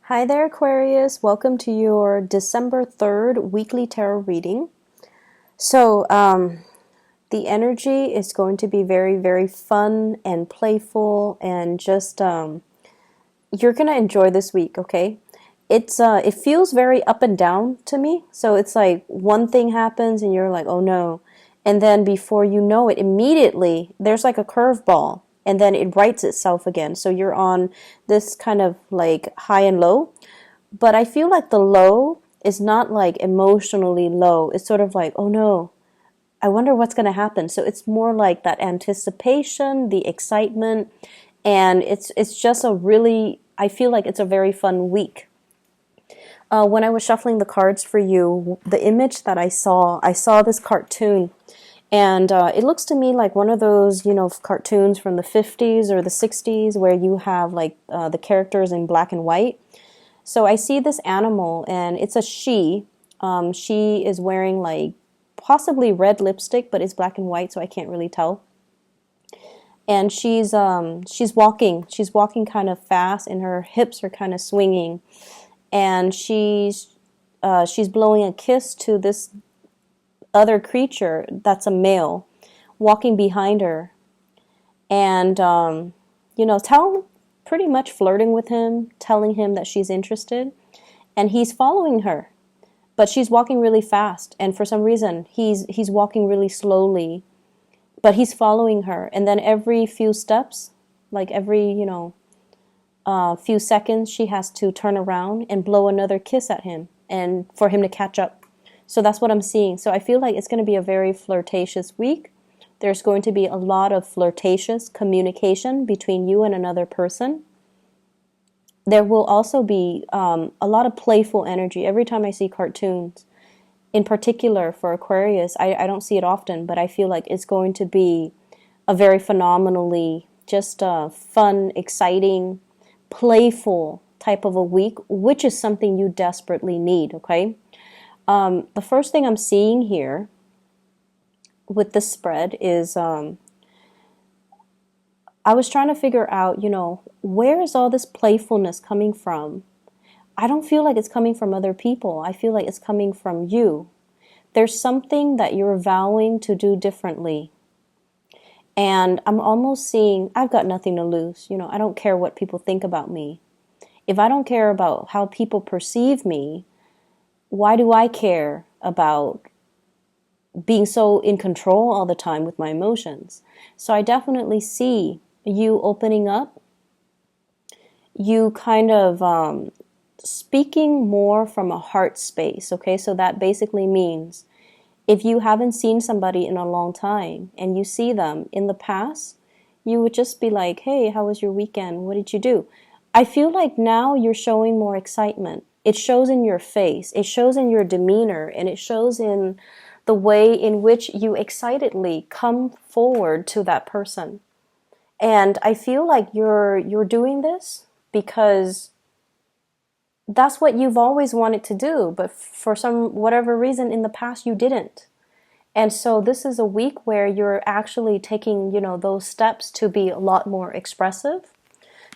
Hi there, Aquarius. Welcome to your December 3rd weekly tarot reading. So, the energy is going to be very, very fun and playful, and just you're gonna enjoy this week. Okay, it feels very up and down to me. So it's like one thing happens, and you're like, oh no, and then before you know it, immediately there's like a curveball, and then it rights itself again. So you're on this kind of like high and low. But I feel like the low is not like emotionally low. It's sort of like, oh no, I wonder what's going to happen. So it's more like that anticipation, the excitement, and it's just a really, I feel like it's a very fun week. When I was shuffling the cards for you, the image that I saw this cartoon, and it looks to me like one of those, cartoons from the 50s or the 60s where you have like the characters in black and white. So I see this animal, and it's a she. She is wearing like possibly red lipstick, but it's black and white, so I can't really tell. And she's walking. She's walking kind of fast, and her hips are kind of swinging. And she's blowing a kiss to this other creature that's a male, walking behind her, and tell pretty much flirting with him, telling him that she's interested, and he's following her. But she's walking really fast, and for some reason he's walking really slowly, but he's following her. And then every few steps, like every few seconds, she has to turn around and blow another kiss at him, and for him to catch up. So that's what I'm seeing. So I feel like it's going to be a very flirtatious week. There's going to be a lot of flirtatious communication between you and another person. There will also be a lot of playful energy. Every time I see cartoons, in particular for Aquarius, I don't see it often, but I feel like it's going to be a very phenomenally just fun, exciting, playful type of a week, which is something you desperately need, okay? The first thing I'm seeing here with this spread is I was trying to figure out, where is all this playfulness coming from? I don't feel like it's coming from other people. I feel like it's coming from you. There's something that you're vowing to do differently. And I'm almost seeing, I've got nothing to lose. I don't care what people think about me. If I don't care about how people perceive me, why do I care about being so in control all the time with my emotions? So I definitely see you opening up, you kind of speaking more from a heart space, okay? So that basically means if you haven't seen somebody in a long time and you see them in the past, you would just be like, hey, how was your weekend? What did you do? I feel like now you're showing more excitement. It shows in your face, it shows in your demeanor, and it shows in the way in which you excitedly come forward to that person. And I feel like you're doing this because that's what you've always wanted to do, but for some whatever reason in the past you didn't. And so this is a week where you're actually taking, those steps to be a lot more expressive,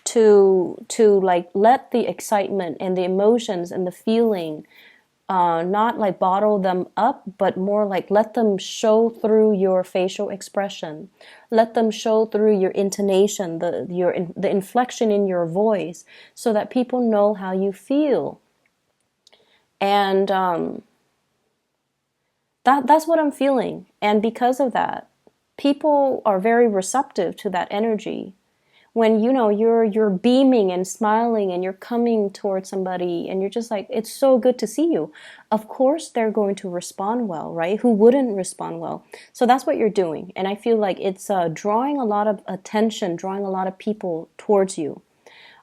to like let the excitement and the emotions and the feeling not like bottle them up, but more like let them show through your facial expression. Let them show through your intonation, the inflection in your voice, so that people know how you feel. And that's what I'm feeling. And because of that, people are very receptive to that energy. When you're beaming and smiling and you're coming towards somebody and you're just like, it's so good to see you, of course they're going to respond well, right? Who wouldn't respond well? So that's what you're doing, and I feel like it's drawing a lot of attention, drawing a lot of people towards you.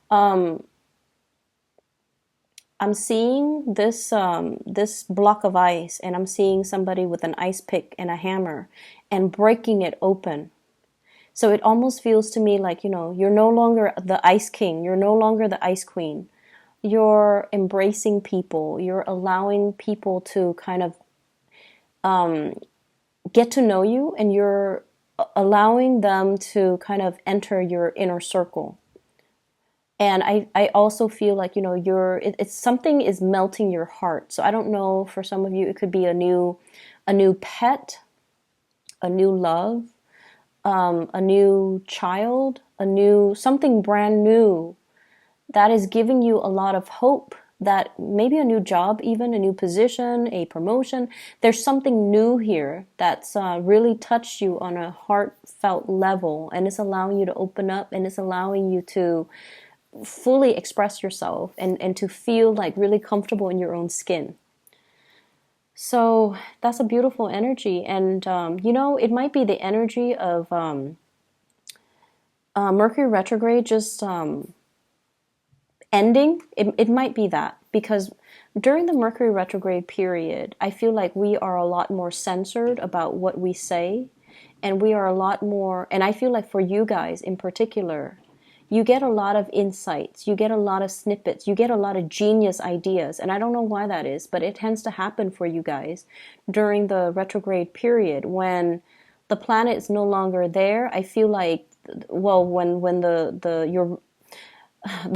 I'm seeing this block of ice, and I'm seeing somebody with an ice pick and a hammer and breaking it open. So it almost feels to me like, you're no longer the ice king. You're no longer the ice queen. You're embracing people. You're allowing people to kind of get to know you, and you're allowing them to kind of enter your inner circle. And I also feel like, you know, it's something is melting your heart. So I don't know, for some of you, it could be a new pet, a new love, a new child, a new, something brand new that is giving you a lot of hope, that maybe a new job, even a new position, a promotion. There's something new here that's really touched you on a heartfelt level, and it's allowing you to open up, and it's allowing you to fully express yourself, and to feel like really comfortable in your own skin. So that's a beautiful energy. And, you know, it might be the energy of Mercury retrograde just ending. It might be that, because during the Mercury retrograde period, I feel like we are a lot more censored about what we say, and we are a lot more, and I feel like for you guys in particular, you get a lot of insights, you get a lot of snippets, you get a lot of genius ideas. And I don't know why that is, but it tends to happen for you guys during the retrograde period when the planet is no longer there. I feel like, well, when the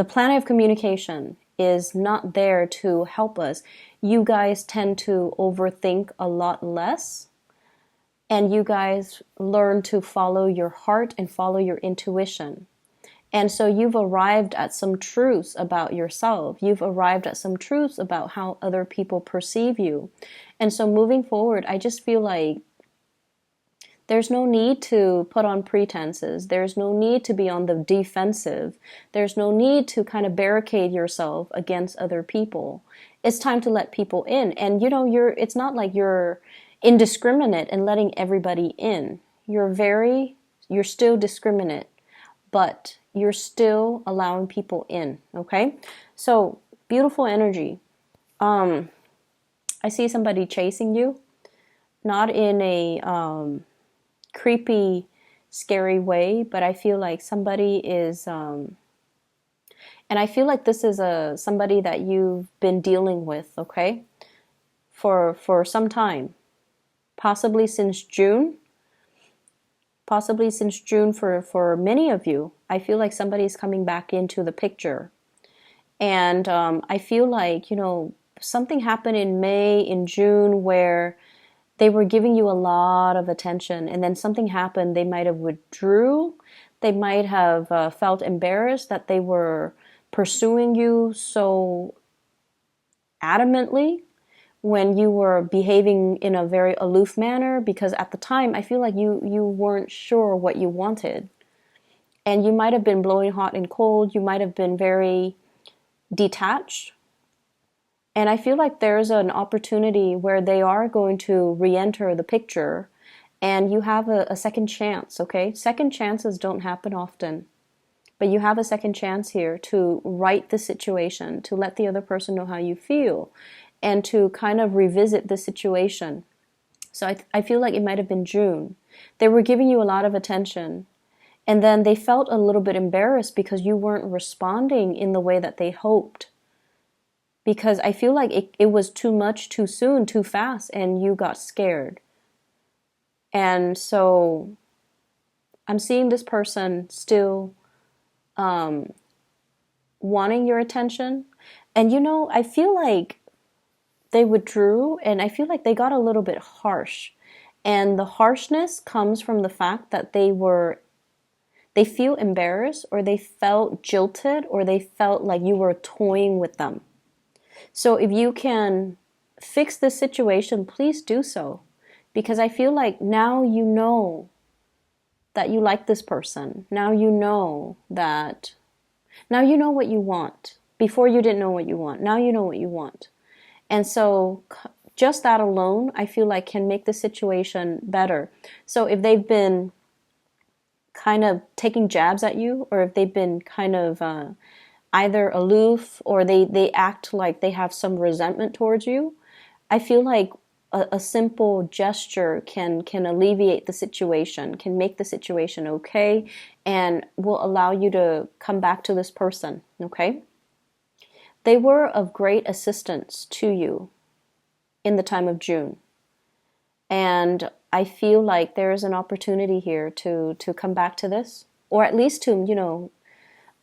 planet of communication is not there to help us, you guys tend to overthink a lot less, and you guys learn to follow your heart and follow your intuition. And so you've arrived at some truths about yourself. You've arrived at some truths about how other people perceive you. And so moving forward, I just feel like there's no need to put on pretenses. There's no need to be on the defensive. There's no need to kind of barricade yourself against other people. It's time to let people in. And you know, it's not like you're indiscriminate and letting everybody in. You're still discriminate, but you're still allowing people in, okay? So, beautiful energy. I see somebody chasing you, not in a creepy, scary way, but I feel like somebody is, and I feel like this is somebody that you've been dealing with, okay, for some time, possibly since June. Possibly since June for many of you. I feel like somebody's coming back into the picture. And I feel like, you know, something happened in May, in June, where they were giving you a lot of attention, and then something happened. They might have withdrew. They might have felt embarrassed that they were pursuing you so adamantly when you were behaving in a very aloof manner, because at the time I feel like you weren't sure what you wanted. And you might have been blowing hot and cold. You might have been very detached. And I feel like there's an opportunity where they are going to re-enter the picture, and you have a second chance, okay? Second chances don't happen often. But you have a second chance here to right the situation, to let the other person know how you feel, and to kind of revisit the situation. So I feel like it might have been June. They were giving you a lot of attention, and then they felt a little bit embarrassed because you weren't responding in the way that they hoped. Because I feel like it was too much, too soon, too fast, and you got scared. And so I'm seeing this person still wanting your attention. And you know, I feel like they withdrew, and I feel like they got a little bit harsh. And the harshness comes from the fact that they feel embarrassed, or they felt jilted, or they felt like you were toying with them. So if you can fix this situation, please do so. Because I feel like now you know that you like this person. Now you know what you want. Before you didn't know what you want. Now you know what you want. And so just that alone, I feel like can make the situation better. So if they've been kind of taking jabs at you, or if they've been kind of either aloof, or they act like they have some resentment towards you, I feel like a simple gesture can alleviate the situation, can make the situation okay, and will allow you to come back to this person, okay? They were of great assistance to you in the time of June. And I feel like there is an opportunity here to come back to this, or at least to, you know,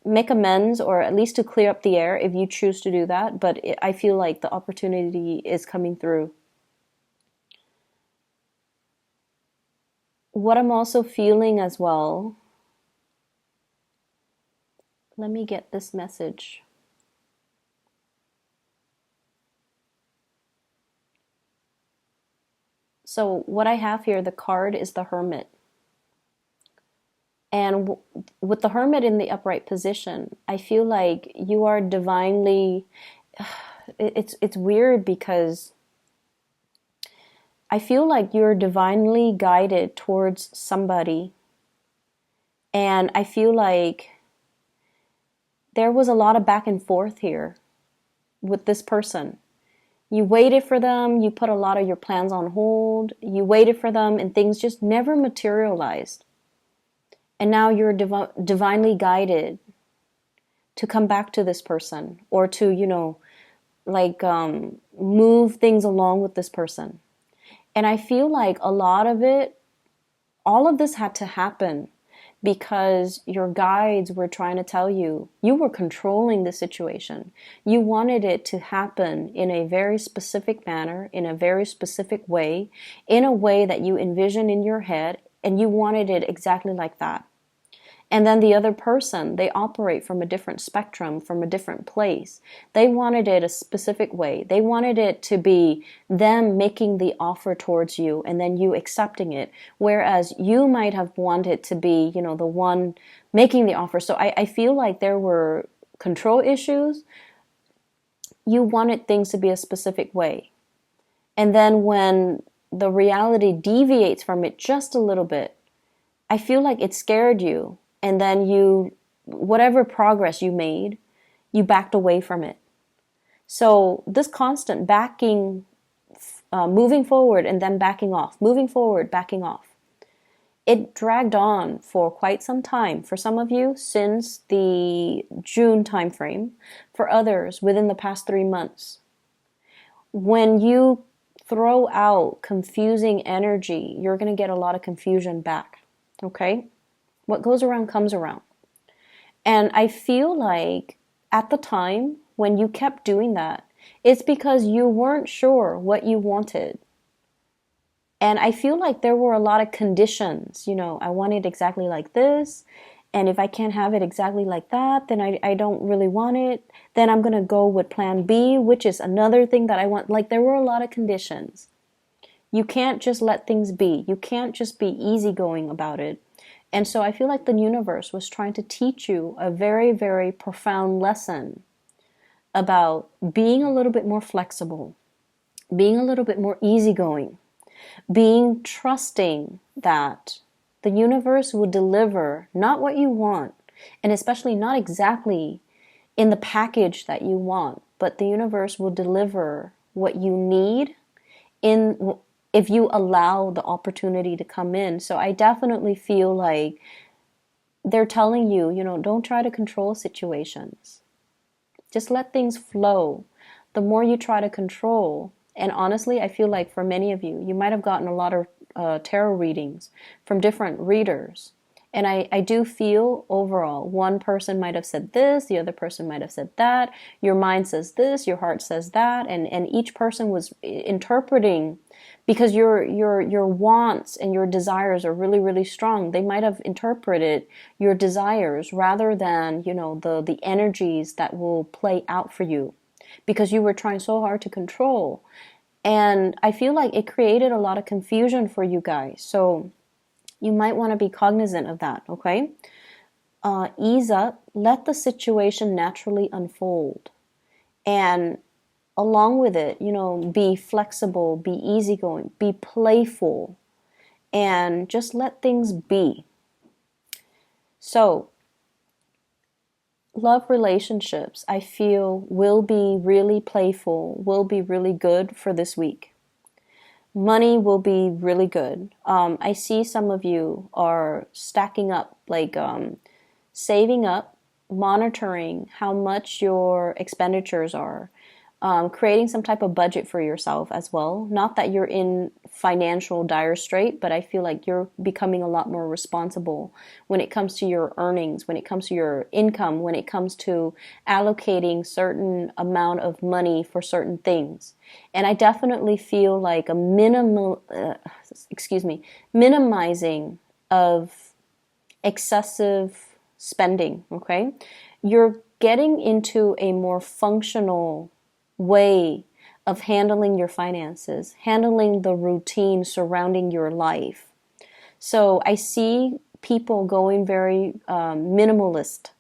make amends, or at least to clear up the air if you choose to do that. But I feel like the opportunity is coming through. What I'm also feeling as well, let me get this message. So what I have here, the card is the Hermit. And with the Hermit in the upright position, I feel like you are divinely, it's weird because I feel like you're divinely guided towards somebody. And I feel like there was a lot of back and forth here with this person. You waited for them, you put a lot of your plans on hold, you waited for them, and things just never materialized. And now you're divinely guided to come back to this person, or to, move things along with this person. And I feel like a lot of it, all of this had to happen because your guides were trying to tell you, you were controlling the situation. You wanted it to happen in a very specific manner, in a very specific way, in a way that you envision in your head, and you wanted it exactly like that. And then the other person, they operate from a different spectrum, from a different place. They wanted it a specific way. They wanted it to be them making the offer towards you and then you accepting it. Whereas you might have wanted to be, the one making the offer. So I feel like there were control issues. You wanted things to be a specific way. And then when the reality deviates from it just a little bit, I feel like it scared you. And then whatever progress you made, you backed away from it. So this constant backing, moving forward and then backing off, moving forward, backing off, it dragged on for quite some time. For some of you, since the June timeframe. For others, within the past 3 months. When you throw out confusing energy, you're going to get a lot of confusion back. Okay? What goes around comes around. And I feel like at the time when you kept doing that, it's because you weren't sure what you wanted. And I feel like there were a lot of conditions. I want it exactly like this. And if I can't have it exactly like that, then I don't really want it. Then I'm going to go with plan B, which is another thing that I want. Like, there were a lot of conditions. You can't just let things be. You can't just be easygoing about it. And so I feel like the universe was trying to teach you a very, very profound lesson about being a little bit more flexible, being a little bit more easygoing, being trusting that the universe will deliver not what you want, and especially not exactly in the package that you want, but the universe will deliver what you need if you allow the opportunity to come in. So I definitely feel like they're telling you, don't try to control situations. Just let things flow. The more you try to control, and honestly, I feel like for many of you, you might have gotten a lot of tarot readings from different readers. And I do feel overall, one person might have said this, the other person might have said that, your mind says this, your heart says that, and each person was interpreting, because your wants and your desires are really, really strong. They might have interpreted your desires rather than, the energies that will play out for you, because you were trying so hard to control. And I feel like it created a lot of confusion for you guys. So you might want to be cognizant of that, okay? Ease up, let the situation naturally unfold. And along with it, be flexible, be easygoing, be playful, and just let things be. So, love relationships, I feel, will be really playful, will be really good for this week. Money will be really good. I see some of you are stacking up, saving up, monitoring how much your expenditures are, creating some type of budget for yourself as well. Not that you're in financial dire strait, but I feel like you're becoming a lot more responsible when it comes to your earnings, when it comes to your income, when it comes to allocating certain amount of money for certain things. And I definitely feel like a minimizing of excessive spending, okay? You're getting into a more functional way of handling your finances, handling the routine surrounding your life. So I see people going very minimalist.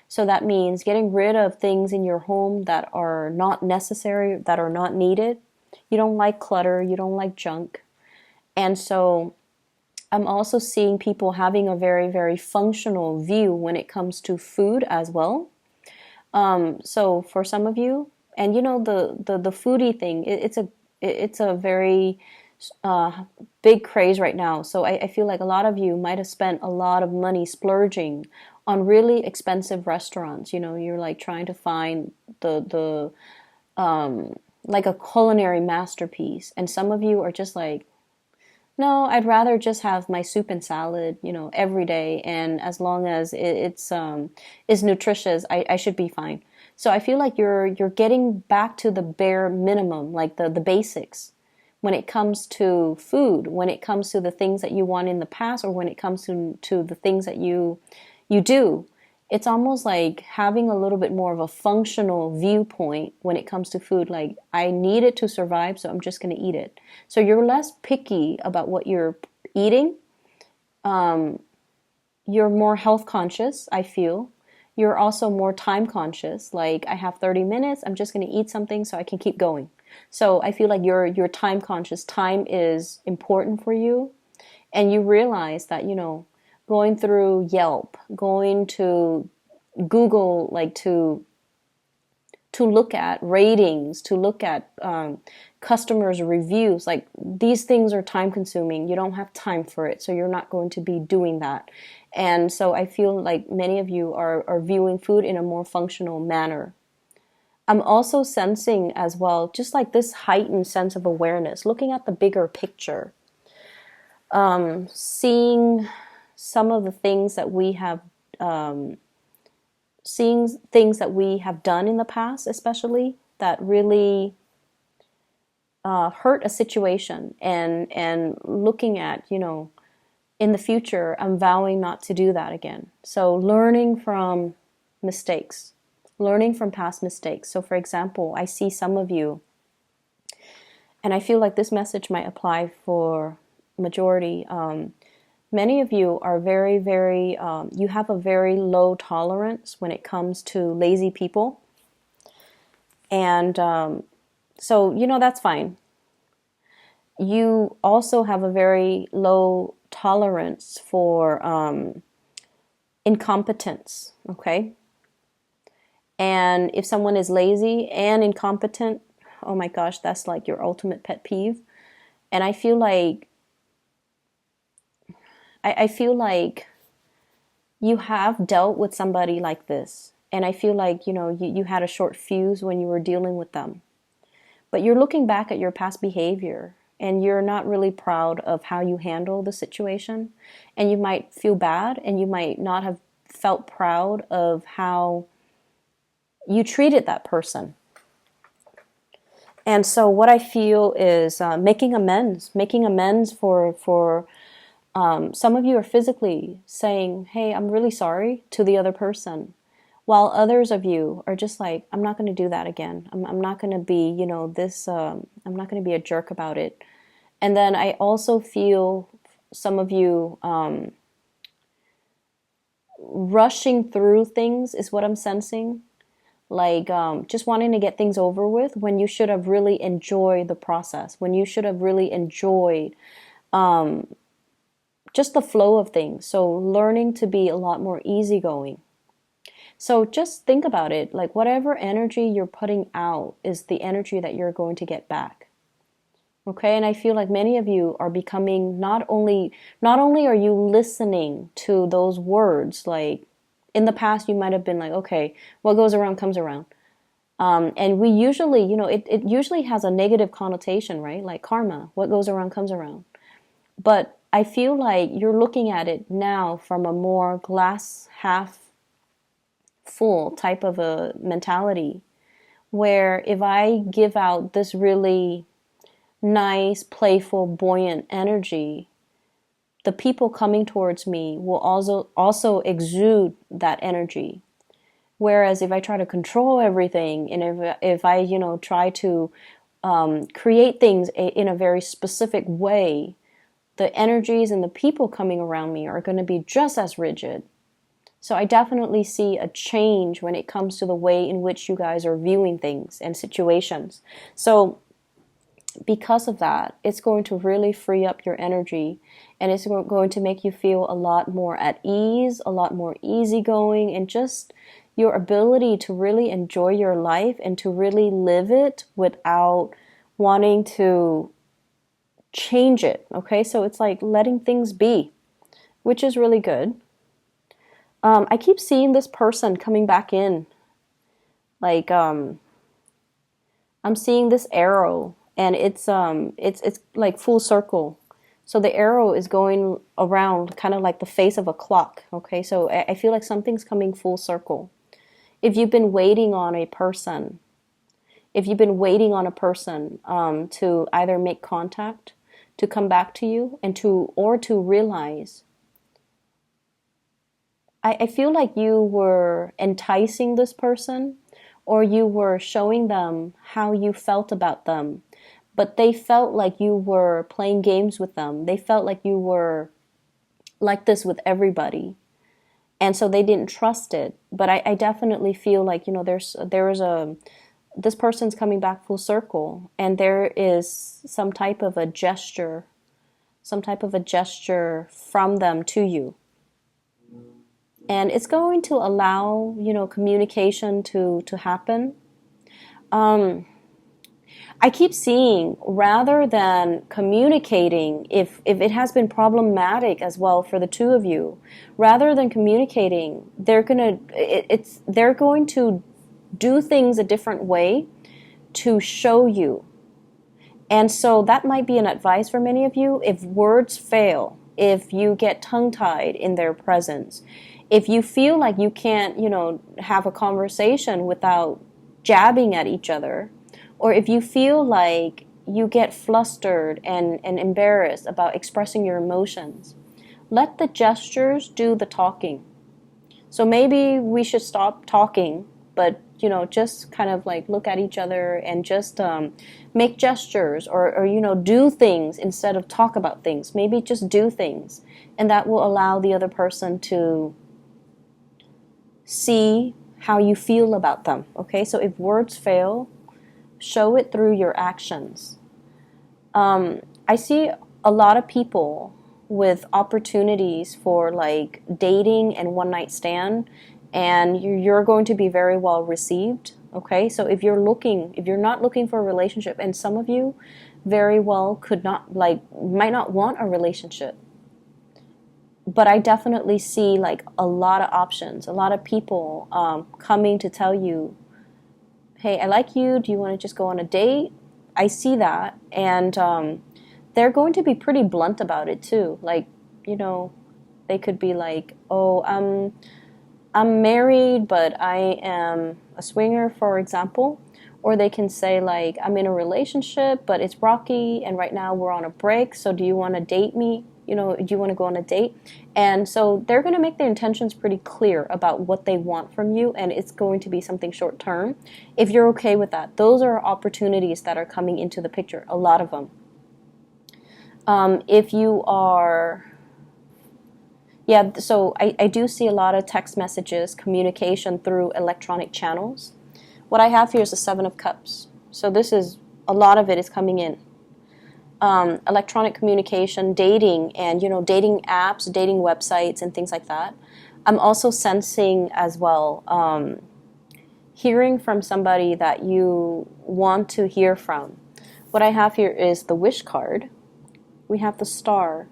So that means getting rid of things in your home that are not necessary, that are not needed. You don't like clutter, you don't like junk. And so I'm also seeing people having a very, very functional view when it comes to food as well. So for some of you, and you know the foodie thing, it's a very big craze right now. So I feel like a lot of you might have spent a lot of money splurging on really expensive restaurants. You know, you're like trying to find the like a culinary masterpiece, and some of you are just like, no, I'd rather just have my soup and salad, you know, every day, and as long as it's is nutritious, I should be fine. So I feel like you're getting back to the bare minimum, like the basics, when it comes to food, when it comes to the things that you want in the past, or when it comes to the things that you do. It's almost like having a little bit more of a functional viewpoint when it comes to food. Like, I need it to survive, so I'm just going to eat it. So you're less picky about what you're eating. You're more health conscious, I feel. You're also more time conscious. Like, I have 30 minutes, I'm just going to eat something so I can keep going. So I feel like you're time conscious. Time is important for you. And you realize that, you know, going through Yelp, going to Google, like to look at ratings, to look at customers' reviews, like these things are time consuming. You don't have time for it, so you're not going to be doing that. And so I feel like many of you are viewing food in a more functional manner. I'm also sensing as well, just like this heightened sense of awareness, looking at the bigger picture, seeing some of the things that we have, seeing things that we have done in the past, especially that really hurt a situation, and looking at, you know, in the future, I'm vowing not to do that again. So learning from mistakes, learning from past mistakes. So for example, I see some of you, and I feel like this message might apply for majority. Many of you are very, very, you have a very low tolerance when it comes to lazy people. And so, you know, that's fine. You also have a very low tolerance for incompetence, okay? And if someone is lazy and incompetent, oh my gosh, that's like your ultimate pet peeve. And I feel like you have dealt with somebody like this. And I feel like, you know, you had a short fuse when you were dealing with them. But you're looking back at your past behavior, and you're not really proud of how you handle the situation. And you might feel bad, and you might not have felt proud of how you treated that person. And so what I feel is making amends for some of you are physically saying, hey, I'm really sorry to the other person. While others of you are just like, I'm not going to do that again. I'm not going to be, you know, I'm not going to be a jerk about it. And then I also feel some of you rushing through things is what I'm sensing. Like just wanting to get things over with when you should have really enjoyed the process, when you should have really enjoyed just the flow of things. So learning to be a lot more easygoing. So just think about it, like whatever energy you're putting out is the energy that you're going to get back. Okay, and I feel like many of you are becoming not only are you listening to those words, like in the past you might have been like, okay, what goes around comes around. And we usually, it usually has a negative connotation, right? Like karma, what goes around comes around. But I feel like you're looking at it now from a more glass half full type of a mentality, where if I give out this really nice, playful, buoyant energy, the people coming towards me will also exude that energy. Whereas if I try to control everything, and if I try to create things in a very specific way, the energies and the people coming around me are going to be just as rigid. So I definitely see a change when it comes to the way in which you guys are viewing things and situations. So because of that, it's going to really free up your energy, and it's going to make you feel a lot more at ease, a lot more easygoing, and just your ability to really enjoy your life and to really live it without wanting to change it. Okay, so it's like letting things be, which is really good. I keep seeing this person coming back in. Like I'm seeing this arrow, and it's like full circle. So the arrow is going around kind of like the face of a clock. Okay, so I feel like something's coming full circle. If you've been waiting on a person, to either make contact, to come back to you, and to realize, I feel like you were enticing this person, or you were showing them how you felt about them, but they felt like you were playing games with them. They felt like you were like this with everybody. And so they didn't trust it. But I definitely feel like, this person's coming back full circle, and there is some type of a gesture from them to you. And it's going to allow, communication to happen. I keep seeing, rather than communicating, if it has been problematic as well for the two of you, rather than communicating, they're going to do things a different way to show you. And so that might be an advice for many of you. If words fail, if you get tongue-tied in their presence, if you feel like you can't, have a conversation without jabbing at each other, or if you feel like you get flustered and embarrassed about expressing your emotions, let the gestures do the talking. So maybe we should stop talking, but just kind of like look at each other and just make gestures, or do things instead of talk about things. Maybe just do things, and that will allow the other person to see how you feel about them. Okay, so if words fail, show it through your actions. I see a lot of people with opportunities for like dating and one night stand, and you're going to be very well received. Okay, so if you're not looking for a relationship, and some of you very well might not want a relationship, but I definitely see like a lot of options, a lot of people coming to tell you, hey, I like you, do you want to just go on a date? I see that, and they're going to be pretty blunt about it too. Like, they could be like, oh, I'm married, but I am a swinger, for example. Or they can say like, I'm in a relationship, but it's rocky, and right now we're on a break, so do you want to date me? Do you want to go on a date? And so they're going to make their intentions pretty clear about what they want from you, and it's going to be something short term. If you're okay with that, those are opportunities that are coming into the picture, a lot of them. If you are... Yeah, so I do see a lot of text messages, communication through electronic channels. What I have here is the Seven of Cups. So a lot of it is coming in. Electronic communication, dating, and dating apps, dating websites, and things like that. I'm also sensing as well, hearing from somebody that you want to hear from. What I have here is the Wish card. We have the Star.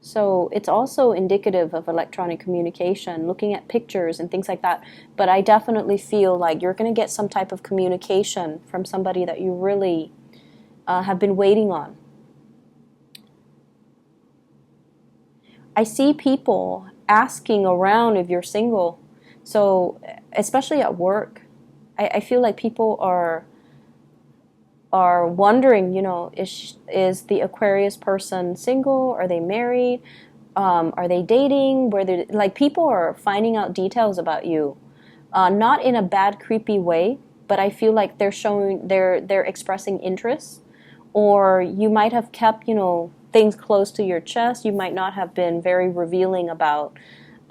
So it's also indicative of electronic communication, looking at pictures and things like that. But I definitely feel like you're going to get some type of communication from somebody that you really have been waiting on. I see people asking around if you're single. So especially at work, I feel like people are wondering, is the Aquarius person single? Are they married? Are they dating? Like people are finding out details about you, not in a bad, creepy way, but I feel like they're expressing interest, or you might have kept, things close to your chest. You might not have been very revealing about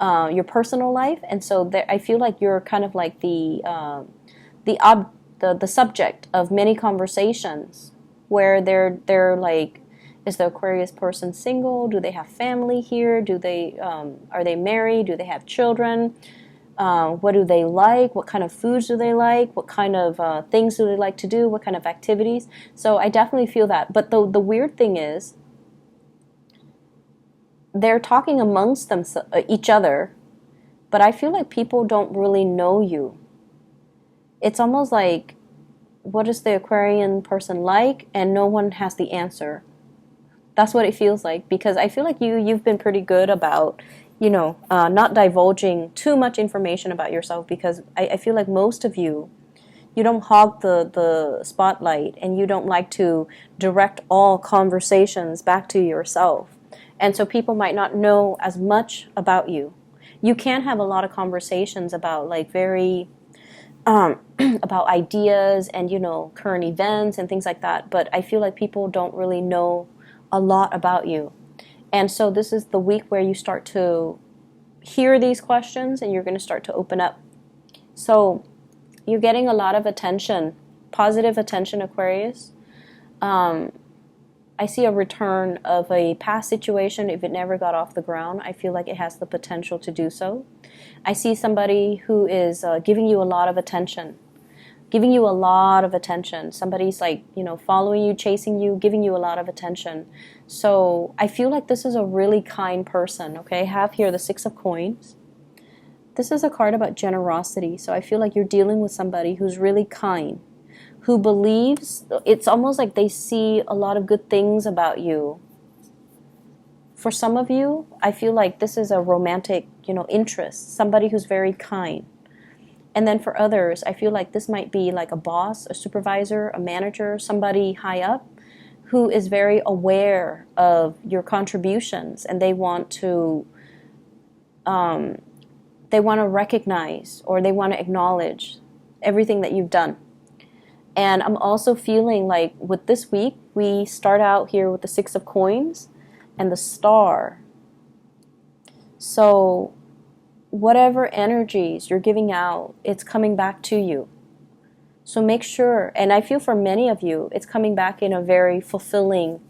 your personal life, and so I feel like you're kind of like the subject of many conversations where they're like, is the Aquarius person single? Do they have family here? Are they married? Do they have children? What do they like? What kind of foods do they like? What kind of things do they like to do? What kind of activities? So I definitely feel that. But the weird thing is, they're talking amongst each other, but I feel like people don't really know you. It's almost like, what is the Aquarian person like? And no one has the answer. That's what it feels like, because I feel like you've been pretty good about, not divulging too much information about yourself, because I feel like most of you don't hog the spotlight, and you don't like to direct all conversations back to yourself. And so people might not know as much about you. You can have a lot of conversations about like very about ideas and current events and things like that, but I feel like people don't really know a lot about you. And so this is the week where you start to hear these questions, and you're going to start to open up. So you're getting a lot of attention, positive attention, Aquarius. I see a return of a past situation. If it never got off the ground, I feel like it has the potential to do so. I see somebody who is giving you a lot of attention. Somebody's like, following you, chasing you, giving you a lot of attention. So I feel like this is a really kind person, okay? I have here the Six of Coins. This is a card about generosity. So I feel like you're dealing with somebody who's really kind, who believes, it's almost like they see a lot of good things about you. For some of you, I feel like this is a romantic, interest, somebody who's very kind. And then for others, I feel like this might be like a boss, a supervisor, a manager, somebody high up who is very aware of your contributions, and they want to recognize, or they want to acknowledge everything that you've done. And I'm also feeling like with this week, we start out here with the Six of Coins and the Star. So whatever energies you're giving out, it's coming back to you. So make sure, and I feel for many of you, it's coming back in a very fulfilling,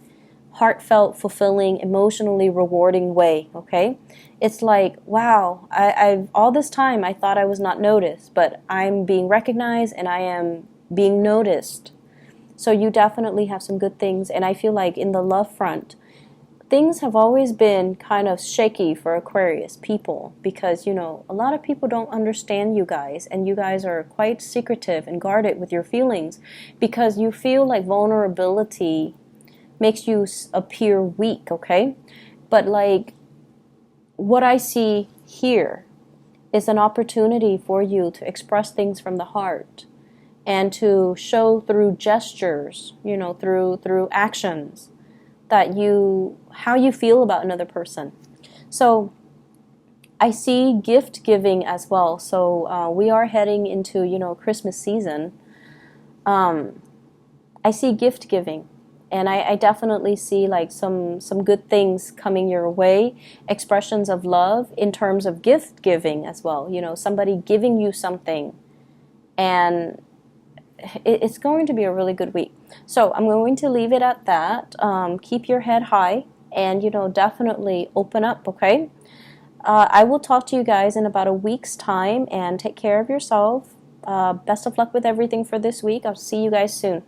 heartfelt, fulfilling, emotionally rewarding way, okay? It's like, wow, I've all this time I thought I was not noticed, but I'm being recognized and I am being noticed. So you definitely have some good things. And I feel like in the love front, things have always been kind of shaky for Aquarius people, because a lot of people don't understand you guys, and you guys are quite secretive and guarded with your feelings, because you feel like vulnerability makes you appear weak, okay? But like what I see here is an opportunity for you to express things from the heart, and to show through gestures, through actions, that how you feel about another person. So I see gift giving as well. So we are heading into Christmas season. I see gift giving, and I definitely see like some good things coming your way, expressions of love in terms of gift giving as well. Somebody giving you something, and it's going to be a really good week. So I'm going to leave it at that. Keep your head high, and definitely open up, okay? I will talk to you guys in about a week's time, and take care of yourself. Best of luck with everything for this week. I'll see you guys soon.